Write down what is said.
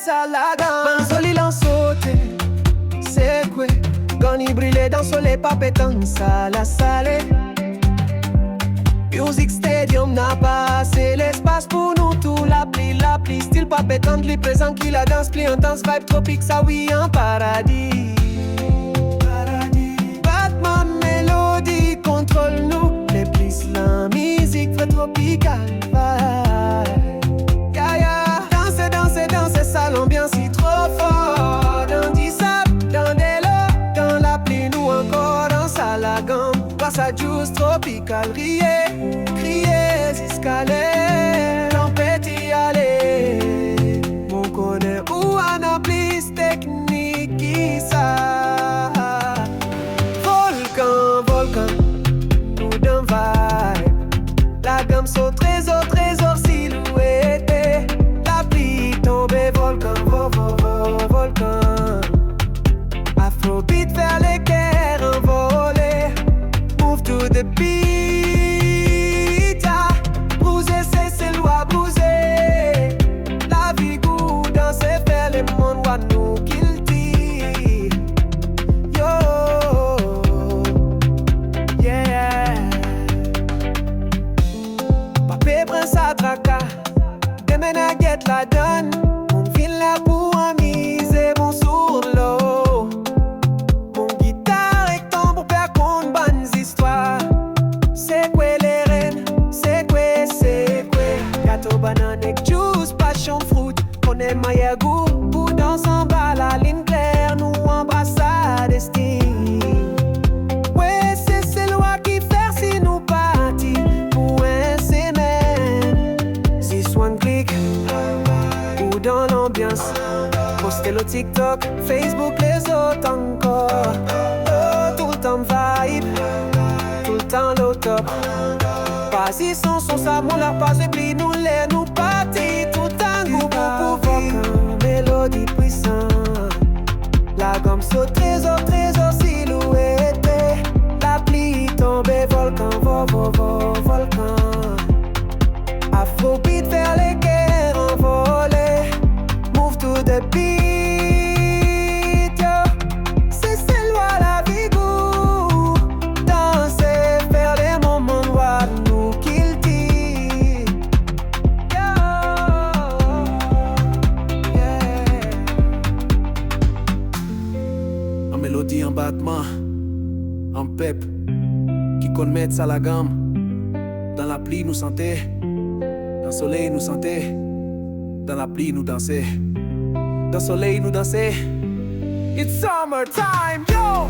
ça la gamme. Manzoli l'en sauté, c'est quoi? Goni brûlé dans le soleil, pas pétant ça la salée. Music Stadium n'a pas assez l'espace pour nous tout. L'appli, style pas pétant, les présents qui la danse, pli intense, vibe tropique, ça oui, un paradis. Batman, mélodie, contrôle-nous. Les plis, la musique, vrai tropical, danser, ça l'ambiance est trop fort. Dans du sable, dans des lots, dans l'appli, nous encore dans ça la gamme. Passe à juice tropical, crier, escalader, tempête y aller. Mon connaît ou un appli technique qui ça. Volcan, nous d'un vibe. La gamme saut trésor, silhouette. L'appli tombé, volcan. Afrobeat vers l'équerre envolé. Move to the beat, brouser c'est loi brouser. La vie goût danser faire les mondes wa nous guilty. Yo, yeah. Papé prince à traka, demain à get la donne. On file là pour miser bon sur l'eau. Mon guitare est temps pour faire qu'on bonnes histoires. C'est quoi les reines? C'est quoi? Gâteau, banane et juice, passion fruit. On est meilleur goût pour danser en bas la ligne claire. Nous embrasse à destin. Ouais, c'est loi qui fait si nous partis pour un semaine. This one click ou dans l'ambiance. Postez le TikTok, Facebook, les autres encore. Tout le temps vibe, tout le temps le top. Pas-y son ça, mon leur pas pli, nous les nous partis. Tout un goût pour mélodie puissante. La gomme saut trésor, silhouette. L'appli tombé, volcan. Afrobeat vers l'équerre envolé. Move to the beat, yo. C'est loi la vie goût. Danser, faire les moments noirs, nous guilty. Yo, yeah. En mélodie, en battement, en pep, qui connaît ça la gamme. Dans la pluie nous sentait, dans le soleil nous sentait, dans la pluie nous dansait, dans le soleil nous dansait. It's summertime, yo!